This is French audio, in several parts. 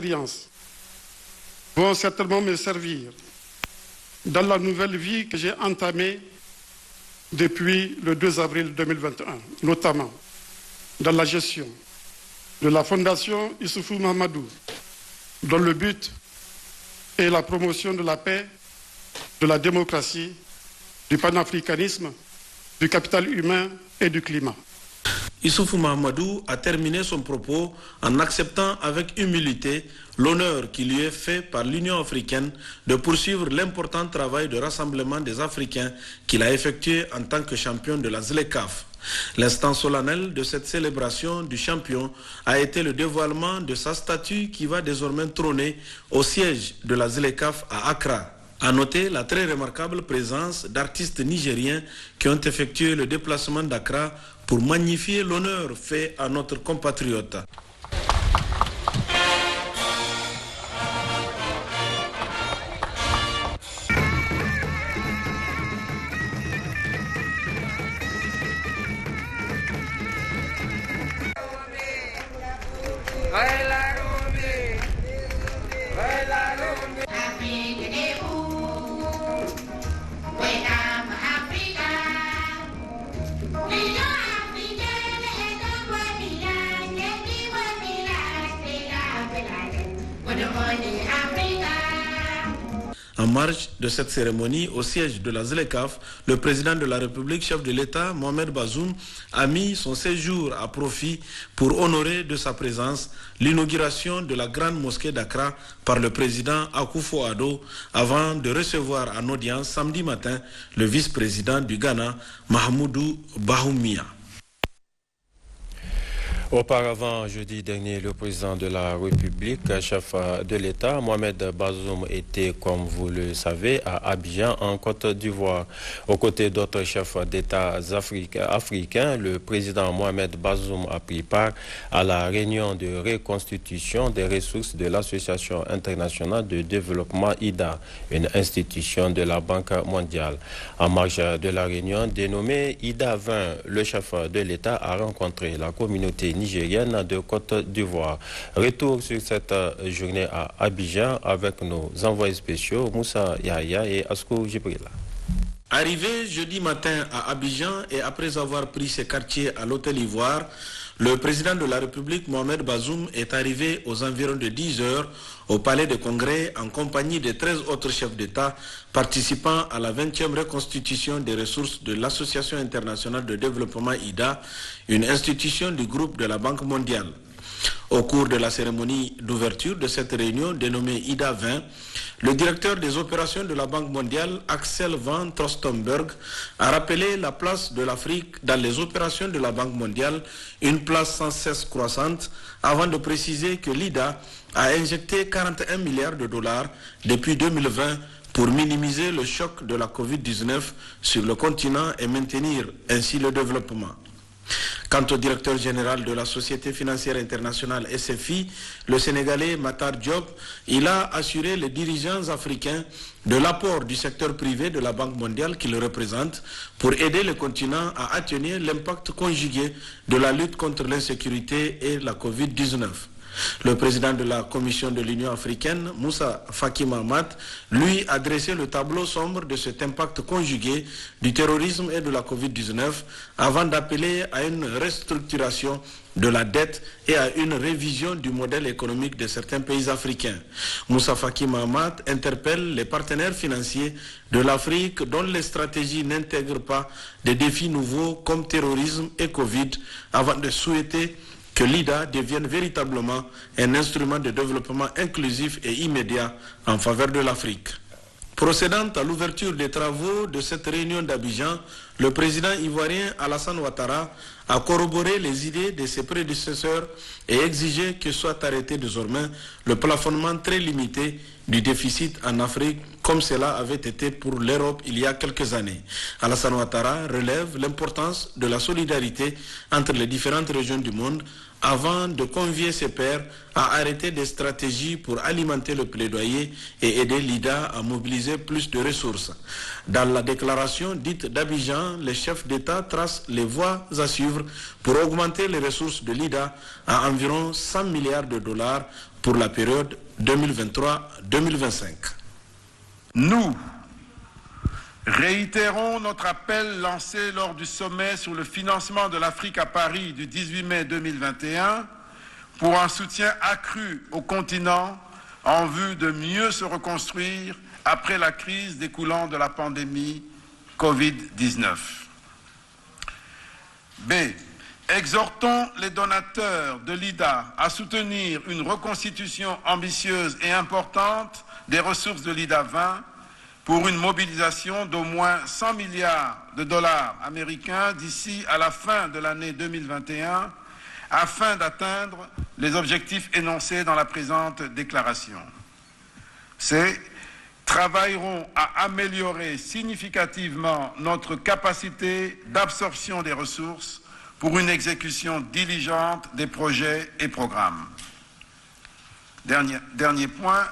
expériences vont certainement me servir dans la nouvelle vie que j'ai entamée depuis le 2 avril 2021, notamment dans la gestion de la Fondation Issoufou Mahamadou, dont le but est la promotion de la paix, de la démocratie, du panafricanisme, du capital humain et du climat. Issoufou Mahamadou a terminé son propos en acceptant avec humilité l'honneur qui lui est fait par l'Union africaine de poursuivre l'important travail de rassemblement des Africains qu'il a effectué en tant que champion de la ZLECAf. L'instant solennel de cette célébration du champion a été le dévoilement de sa statue qui va désormais trôner au siège de la ZLECAf à Accra. À noter la très remarquable présence d'artistes nigériens qui ont effectué le déplacement d'Accra pour magnifier l'honneur fait à notre compatriote. En marge de cette cérémonie, au siège de la ZLECAf, le président de la République, chef de l'État, Mohamed Bazoum, a mis son séjour à profit pour honorer de sa présence l'inauguration de la grande mosquée d'Accra par le président Akufo-Addo avant de recevoir en audience samedi matin le vice-président du Ghana, Mahamoudou Bahoumia. Auparavant, jeudi dernier, le président de la République, chef de l'État, Mohamed Bazoum, était, comme vous le savez, à Abidjan, en Côte d'Ivoire. Aux côtés d'autres chefs d'État africains, le président Mohamed Bazoum a pris part à la réunion de reconstitution des ressources de l'Association internationale de développement IDA, une institution de la Banque mondiale. En marge de la réunion dénommée IDA 20, le chef de l'État a rencontré la communauté nigérienne de Côte d'Ivoire. Retour sur cette journée à Abidjan avec nos envoyés spéciaux Moussa Yahya et Asko Jibrila. Arrivé jeudi matin à Abidjan et après avoir pris ses quartiers à l'Hôtel Ivoire, le président de la République, Mohamed Bazoum, est arrivé aux environs de 10 heures au Palais de Congrès en compagnie de 13 autres chefs d'État participant à la 20e reconstitution des ressources de l'Association internationale de développement IDA, une institution du groupe de la Banque mondiale. Au cours de la cérémonie d'ouverture de cette réunion dénommée IDA 20, le directeur des opérations de la Banque mondiale, Axel Van Trostenberg, a rappelé la place de l'Afrique dans les opérations de la Banque mondiale, une place sans cesse croissante, avant de préciser que l'IDA a injecté 41 milliards de dollars depuis 2020 pour minimiser le choc de la Covid-19 sur le continent et maintenir ainsi le développement. Quant au directeur général de la Société financière internationale SFI, le Sénégalais Matar Diop, il a assuré les dirigeants africains de l'apport du secteur privé de la Banque mondiale qu'il représente pour aider le continent à atténuer l'impact conjugué de la lutte contre l'insécurité et la Covid-19. Le président de la Commission de l'Union africaine, Moussa Faki Mahamat, lui a dressé le tableau sombre de cet impact conjugué du terrorisme et de la Covid-19 avant d'appeler à une restructuration de la dette et à une révision du modèle économique de certains pays africains. Moussa Faki Mahamat interpelle les partenaires financiers de l'Afrique dont les stratégies n'intègrent pas des défis nouveaux comme terrorisme et Covid avant de souhaiter que l'IDA devienne véritablement un instrument de développement inclusif et immédiat en faveur de l'Afrique. Procédant à l'ouverture des travaux de cette réunion d'Abidjan, le président ivoirien Alassane Ouattara a corroboré les idées de ses prédécesseurs et exigé que soit arrêté désormais le plafonnement très limité du déficit en Afrique, comme cela avait été pour l'Europe il y a quelques années. Alassane Ouattara relève l'importance de la solidarité entre les différentes régions du monde avant de convier ses pairs à arrêter des stratégies pour alimenter le plaidoyer et aider l'IDA à mobiliser plus de ressources. Dans la déclaration dite d'Abidjan, les chefs d'État tracent les voies à suivre pour augmenter les ressources de l'IDA à environ 100 milliards de dollars pour la période 2023-2025. Nous réitérons notre appel lancé lors du sommet sur le financement de l'Afrique à Paris du 18 mai 2021 pour un soutien accru au continent en vue de mieux se reconstruire après la crise découlant de la pandémie Covid-19. B. Exhortons les donateurs de l'IDA à soutenir une reconstitution ambitieuse et importante des ressources de l'IDA 20 pour une mobilisation d'au moins 100 milliards de dollars américains d'ici à la fin de l'année 2021 afin d'atteindre les objectifs énoncés dans la présente déclaration. C. Travailleront à améliorer significativement notre capacité d'absorption des ressources pour une exécution diligente des projets et programmes. Dernier point,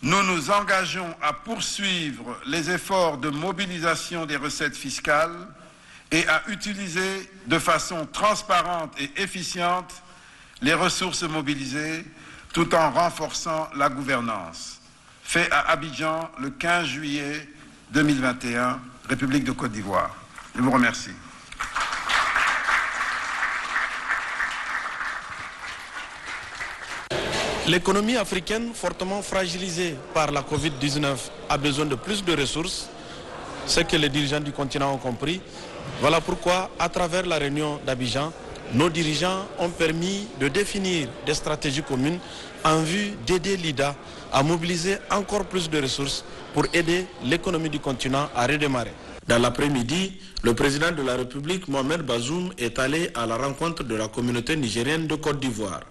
nous nous engageons à poursuivre les efforts de mobilisation des recettes fiscales et à utiliser de façon transparente et efficiente les ressources mobilisées tout en renforçant la gouvernance. Fait à Abidjan le 15 juillet 2021, République de Côte d'Ivoire. Je vous remercie. L'économie africaine, fortement fragilisée par la Covid-19, a besoin de plus de ressources, ce que les dirigeants du continent ont compris. Voilà pourquoi, à travers la réunion d'Abidjan, nos dirigeants ont permis de définir des stratégies communes en vue d'aider l'IDA à mobiliser encore plus de ressources pour aider l'économie du continent à redémarrer. Dans l'après-midi, le président de la République, Mohamed Bazoum, est allé à la rencontre de la communauté nigérienne de Côte d'Ivoire.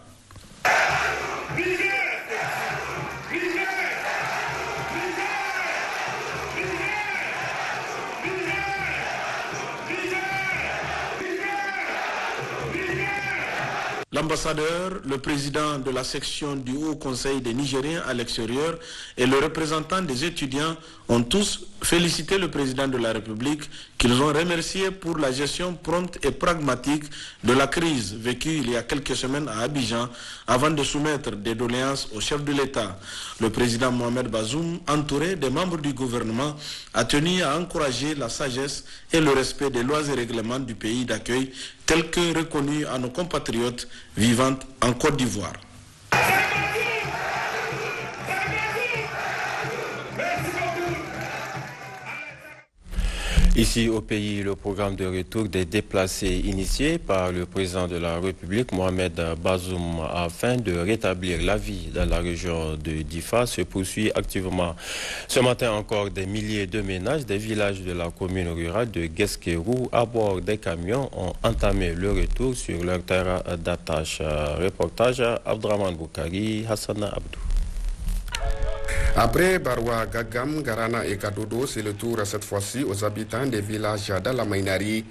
L'ambassadeur, le président de la section du Haut Conseil des Nigériens à l'extérieur et le représentant des étudiants ont tous félicité le président de la République qu'ils ont remercié pour la gestion prompte et pragmatique de la crise vécue il y a quelques semaines à Abidjan avant de soumettre des doléances au chef de l'État. Le président Mohamed Bazoum, entouré des membres du gouvernement, a tenu à encourager la sagesse et le respect des lois et règlements du pays d'accueil tels que reconnus à nos compatriotes vivant en Côte d'Ivoire. Ici au pays, le programme de retour des déplacés initié par le président de la République, Mohamed Bazoum, afin de rétablir la vie dans la région de Difa se poursuit activement. Ce matin encore, des milliers de ménages des villages de la commune rurale de Guesquerou à bord des camions ont entamé le retour sur leur terre d'attache. Reportage Abdraman Boukari, Hassan Abdou. Après Barwa, Gagam, Garana et Kadodo, c'est le tour cette fois-ci aux habitants des villages d'Alamainari,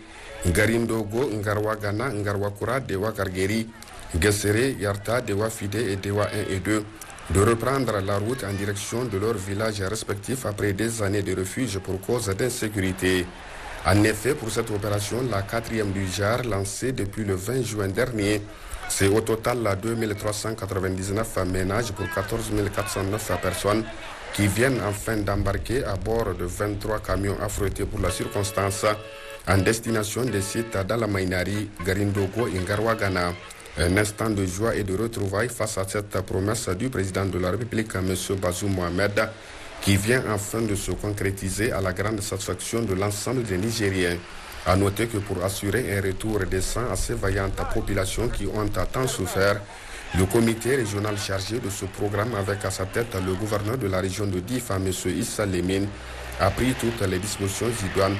Ngarindogo, Ngarwa Gana, Ngarwa Kura, Dewa Kargeri, Gessere, Yarta, Dewa Fide et Dewa 1 et 2 de reprendre la route en direction de leurs villages respectifs après des années de refuge pour cause d'insécurité. En effet, pour cette opération, la 4e du JAR, lancée depuis le 20 juin dernier, c'est au total 2399 ménages pour 14 409 personnes qui viennent enfin d'embarquer à bord de 23 camions affrétés pour la circonstance en destination des sites d'Alamainari, Garindogo et Ngarwagana. Un instant de joie et de retrouvailles face à cette promesse du président de la République, M. Bazoum Mohamed, qui vient enfin de se concrétiser à la grande satisfaction de l'ensemble des Nigériens. A noter que pour assurer un retour décent à ces vaillantes populations qui ont tant souffert, le comité régional chargé de ce programme avec à sa tête le gouverneur de la région de Difa, M. Issa Lemine, a pris toutes les dispositions idoines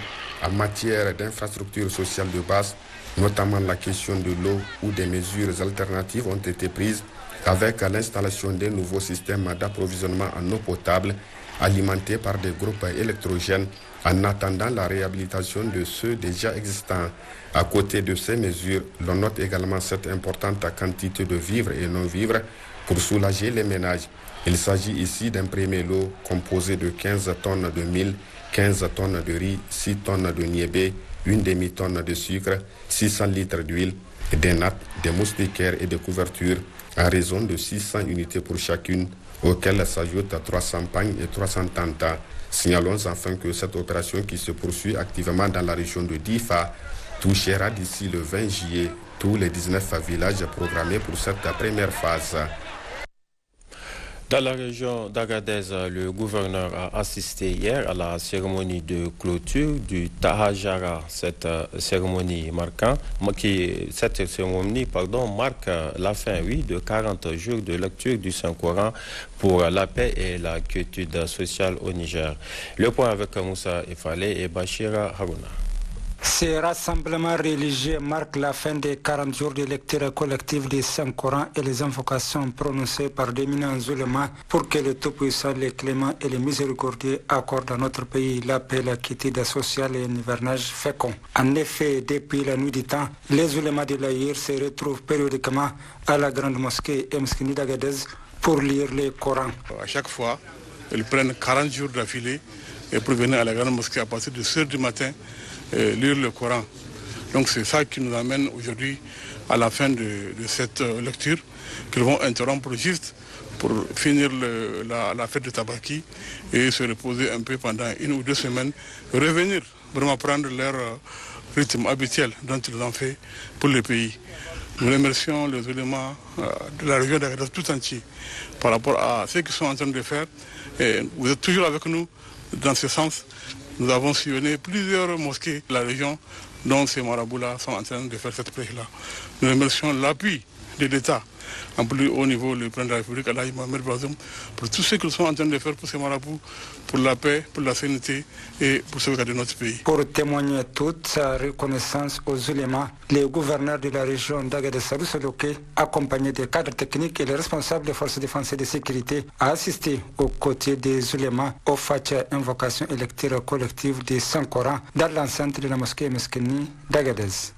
en matière d'infrastructures sociales de base, notamment la question de l'eau où des mesures alternatives ont été prises avec l'installation d'un nouveau système d'approvisionnement en eau potable alimenté par des groupes électrogènes en attendant la réhabilitation de ceux déjà existants. À côté de ces mesures, l'on note également cette importante quantité de vivres et non-vivres pour soulager les ménages. Il s'agit ici d'un premier lot composé de 15 tonnes de mil, 15 tonnes de riz, 6 tonnes de niébé, une demi-tonne de sucre, 600 litres d'huile, des nattes, des moustiquaires et des couvertures, à raison de 600 unités pour chacune, auxquelles s'ajoutent 300 pagnes et 300 tantas. Signalons enfin que cette opération qui se poursuit activement dans la région de Difa touchera d'ici le 20 juillet tous les 19 villages programmés pour cette première phase. Dans la région d'Agadez, le gouverneur a assisté hier à la cérémonie de clôture du Tahajara. Cette cérémonie marque la fin, de 40 jours de lecture du Saint-Coran pour la paix et la quiétude sociale au Niger. Le point avec Moussa Efale et Bachira Haruna. Ces rassemblements religieux marquent la fin des 40 jours de lecture collective du Saint-Coran et les invocations prononcées par d'éminents ulémas pour que le Tout-Puissant, le Clément et le Miséricordieux accordent à notre pays la paix, la quiétude sociale et un hivernage fécond. En effet, depuis la nuit du temps, les ulémas de l'Aïr se retrouvent périodiquement à la grande mosquée Mskini d'Agadez pour lire le Coran. À chaque fois, ils prennent 40 jours d'affilée et pour venir à la grande mosquée à partir de 6h du matin lire le Coran. Donc c'est ça qui nous amène aujourd'hui à la fin de cette lecture qu'ils vont interrompre juste pour finir la fête de Tabaki et se reposer un peu pendant 1 ou 2 semaines, revenir vraiment prendre leur rythme habituel dont ils ont fait pour le pays. Nous remercions les éléments de la région d'Agadez tout entier par rapport à ce qu'ils sont en train de faire. Et vous êtes toujours avec nous dans ce sens. Nous avons sillonné plusieurs mosquées de la région dont ces marabouts-là sont en train de faire cette prêche-là. Nous remercions l'appui de l'État, en plus haut niveau, le président de la République, Alaï Mohamed Bazoum, pour tout ce qu'ils sont en train de faire pour ces marabouts, pour la paix, pour la sérénité et pour sauvegarder notre pays. Pour témoigner toute sa reconnaissance aux ulémas, le gouverneur de la région d'Agadez, Salou Loké, accompagné des cadres techniques et les responsables des forces de défense et de sécurité, a assisté aux côtés des ulémas au Fatia invocation et lecture collective du Saint-Coran dans l'enceinte de la mosquée Meskini d'Agadez.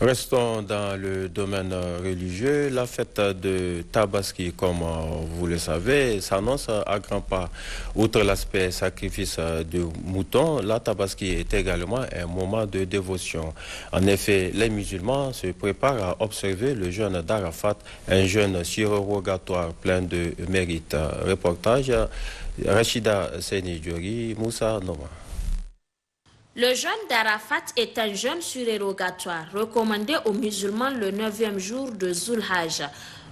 Restons dans le domaine religieux. La fête de Tabaski, comme vous le savez, s'annonce à grands pas. Outre l'aspect sacrifice de moutons, la Tabaski est également un moment de dévotion. En effet, les musulmans se préparent à observer le jeûne d'Arafat, un jeûne surrogatoire plein de mérite. Reportage Rachida Seni-Diori, Moussa Noma. Le jeûne d'Arafat est un jeûne surérogatoire recommandé aux musulmans le 9e jour de Zulhajj,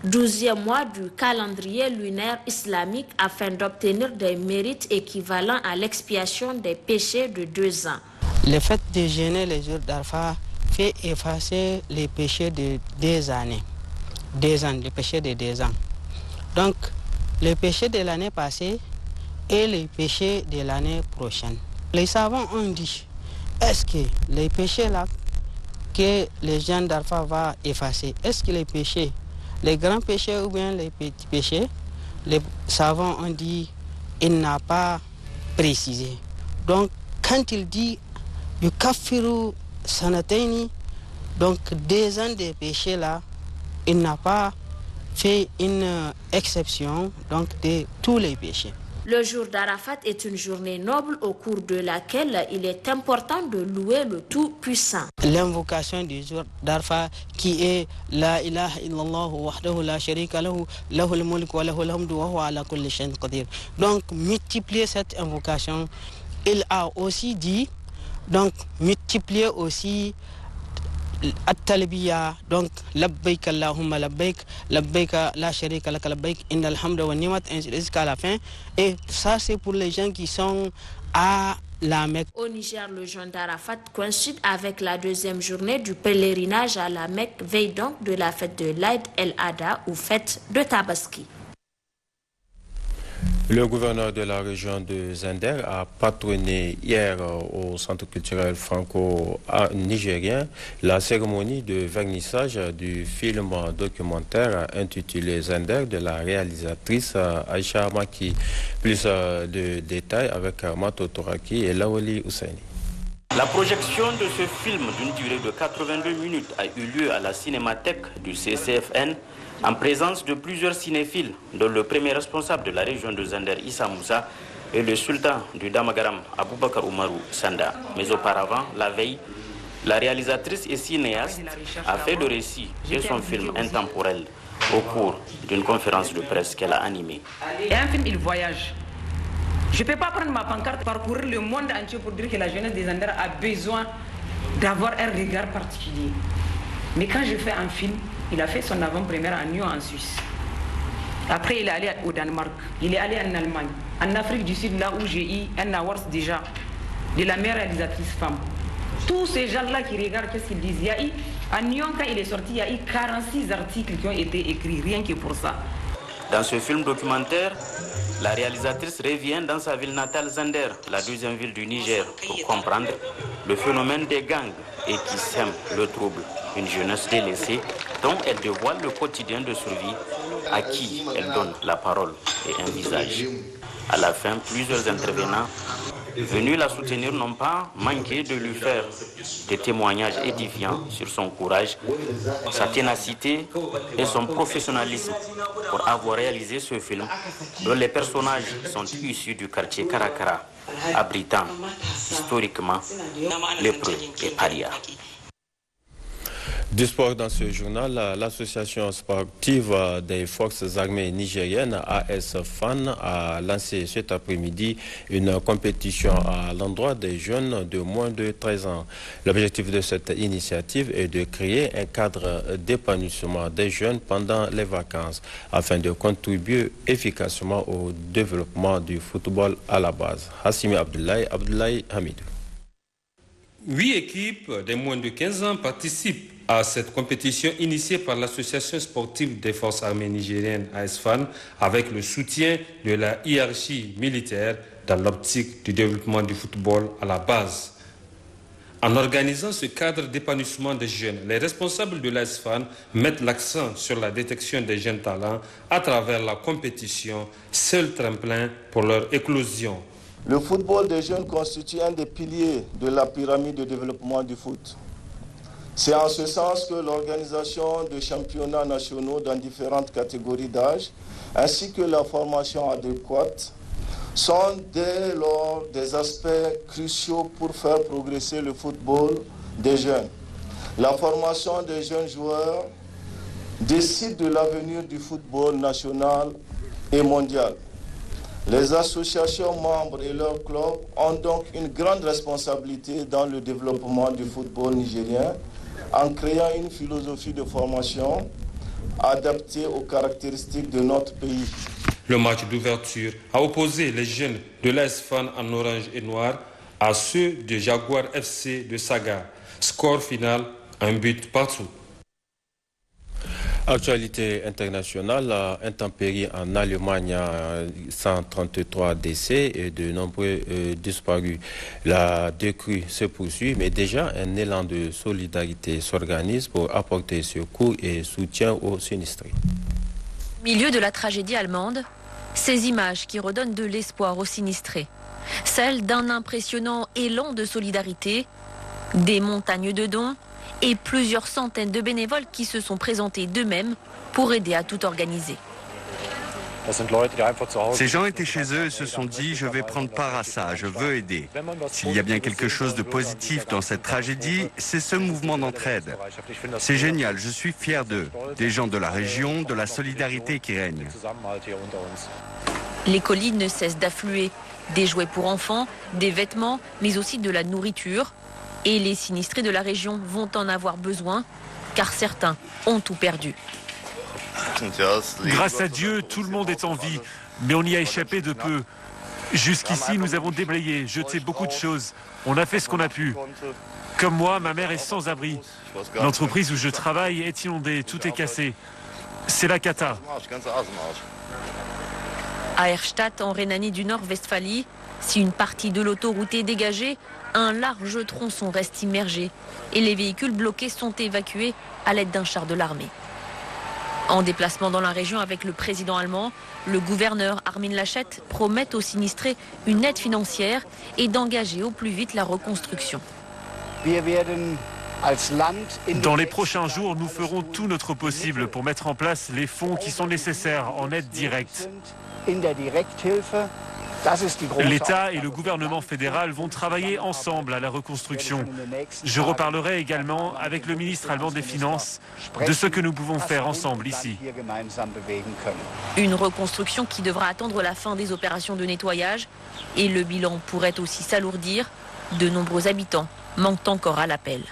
12e mois du calendrier lunaire islamique, afin d'obtenir des mérites équivalents à l'expiation des péchés de 2 ans. Le fait de jeûner les jours d'Arafat fait effacer les péchés de 2 années. 2 ans, les péchés de 2 ans. Donc, les péchés de l'année passée et les péchés de l'année prochaine. Les savants ont dit, est-ce que les péchés là que les jeûnes d'Arafat va effacer, est-ce que les péchés, les grands péchés ou bien les petits péchés, les savants ont dit, il n'a pas précisé. Donc quand il dit yukafiru sanataini, donc 2 ans de péchés là, il n'a pas fait une exception donc de tous les péchés. Le jour d'Arafat est une journée noble au cours de laquelle il est important de louer le Tout-Puissant. L'invocation du jour d'Arafat qui est La ilaha illallah wahdahu la sharika lahu lahul mulk wa lahul hamdu wa huwa ala kulli shay'in qadir. Donc multiplier cette invocation, il a aussi dit, donc multiplier aussi At-Talbiya, donc labbaik Allahumma labbaik, labbaik la sharika lak labbaik, innal hamda wa ni'mat, ainsi jusqu'à la fin. Et ça c'est pour les gens qui sont à la Mecque. Au Niger, le jeûne d'Arafat coïncide avec la 2e journée du pèlerinage à la Mecque, veille donc de la fête de l'Aïd el-Adha ou fête de Tabaski. Le gouverneur de la région de Zender a patronné hier au Centre culturel franco-nigérien la cérémonie de vernissage du film documentaire intitulé Zender de la réalisatrice Aïcha Maki. Plus de détails avec Mato Toraki et Lawali Ousseini. La projection de ce film d'une durée de 82 minutes a eu lieu à la cinémathèque du CCFN en présence de plusieurs cinéphiles, dont le premier responsable de la région de Zender, Issa Moussa, et le sultan du Damagaram, Aboubakar Oumarou Sanda. Mais auparavant, la veille, la réalisatrice et cinéaste a fait le récit de son film intemporel, au cours d'une conférence de presse qu'elle a animée. Et un film, il voyage. Je ne peux pas prendre ma pancarte, parcourir le monde entier pour dire que la jeunesse des Anders a besoin d'avoir un regard particulier. Mais quand je fais un film, il a fait son avant-première à Nyon en Suisse. Après, il est allé au Danemark, il est allé en Allemagne, en Afrique du Sud, là où j'ai eu un award déjà de la meilleure réalisatrice femme. Tous ces gens-là qui regardent, qu'est-ce qu'ils disent? Il y a eu, à Nyon, quand il est sorti, il y a eu 46 articles qui ont été écrits, rien que pour ça. Dans ce film documentaire, la réalisatrice revient dans sa ville natale Zander, la deuxième ville du Niger, pour comprendre le phénomène des gangs et qui sème le trouble. Une jeunesse délaissée dont elle dévoile le quotidien de survie, à qui elle donne la parole et un visage. À la fin, plusieurs intervenants venus la soutenir n'ont pas manqué de lui faire des témoignages édifiants sur son courage, sa ténacité et son professionnalisme pour avoir réalisé ce film dont les personnages sont issus du quartier Karakara, abritant historiquement lépreux et parias. Du sport dans ce journal, l'association sportive des forces armées nigériennes AS-FAN a lancé cet après-midi une compétition à l'endroit des jeunes de moins de 13 ans. L'objectif de cette initiative est de créer un cadre d'épanouissement des jeunes pendant les vacances afin de contribuer efficacement au développement du football à la base. Hassimi Abdoulaye Hamidou. 8 équipes des moins de 15 ans participent à cette compétition initiée par l'association sportive des forces armées nigériennes AS-FAN avec le soutien de la hiérarchie militaire dans l'optique du développement du football à la base. En organisant ce cadre d'épanouissement des jeunes, les responsables de l'AS-FAN mettent l'accent sur la détection des jeunes talents à travers la compétition, seul tremplin pour leur éclosion. Le football des jeunes constitue un des piliers de la pyramide de développement du foot. C'est en ce sens que l'organisation de championnats nationaux dans différentes catégories d'âge, ainsi que la formation adéquate, sont dès lors des aspects cruciaux pour faire progresser le football des jeunes. La formation des jeunes joueurs décide de l'avenir du football national et mondial. Les associations membres et leurs clubs ont donc une grande responsabilité dans le développement du football nigérien en créant une philosophie de formation adaptée aux caractéristiques de notre pays. Le match d'ouverture a opposé les jeunes de l'AS-FAN en orange et noir à ceux de Jaguar FC de Saga. Score final, 1 but partout. Actualité internationale, intempéries en Allemagne, 133 décès et de nombreux disparus. La décrue se poursuit, mais déjà un élan de solidarité s'organise pour apporter secours et soutien aux sinistrés. Au milieu de la tragédie allemande, ces images qui redonnent de l'espoir aux sinistrés. Celles d'un impressionnant élan de solidarité, des montagnes de dons, et plusieurs centaines de bénévoles qui se sont présentés d'eux-mêmes pour aider à tout organiser. Ces gens étaient chez eux et se sont dit « je vais prendre part à ça, je veux aider ». S'il y a bien quelque chose de positif dans cette tragédie, c'est ce mouvement d'entraide. C'est génial, je suis fier d'eux, des gens de la région, de la solidarité qui règne. Les colis ne cessent d'affluer, des jouets pour enfants, des vêtements, mais aussi de la nourriture. Et les sinistrés de la région vont en avoir besoin, car certains ont tout perdu. Grâce à Dieu, tout le monde est en vie, mais on y a échappé de peu. Jusqu'ici, nous avons déblayé, jeté beaucoup de choses. On a fait ce qu'on a pu. Comme moi, ma mère est sans abri. L'entreprise où je travaille est inondée, tout est cassé. C'est la cata. À Erstadt, en Rhénanie du Nord-Westphalie, si une partie de l'autoroute est dégagée, un large tronçon reste immergé et les véhicules bloqués sont évacués à l'aide d'un char de l'armée. En déplacement dans la région avec le président allemand, le gouverneur Armin Laschet promet aux sinistrés une aide financière et d'engager au plus vite la reconstruction. Dans les prochains jours, nous ferons tout notre possible pour mettre en place les fonds qui sont nécessaires en aide directe. L'État et le gouvernement fédéral vont travailler ensemble à la reconstruction. Je reparlerai également avec le ministre allemand des Finances de ce que nous pouvons faire ensemble ici. Une reconstruction qui devra attendre la fin des opérations de nettoyage et le bilan pourrait aussi s'alourdir. De nombreux habitants manquent encore à l'appel.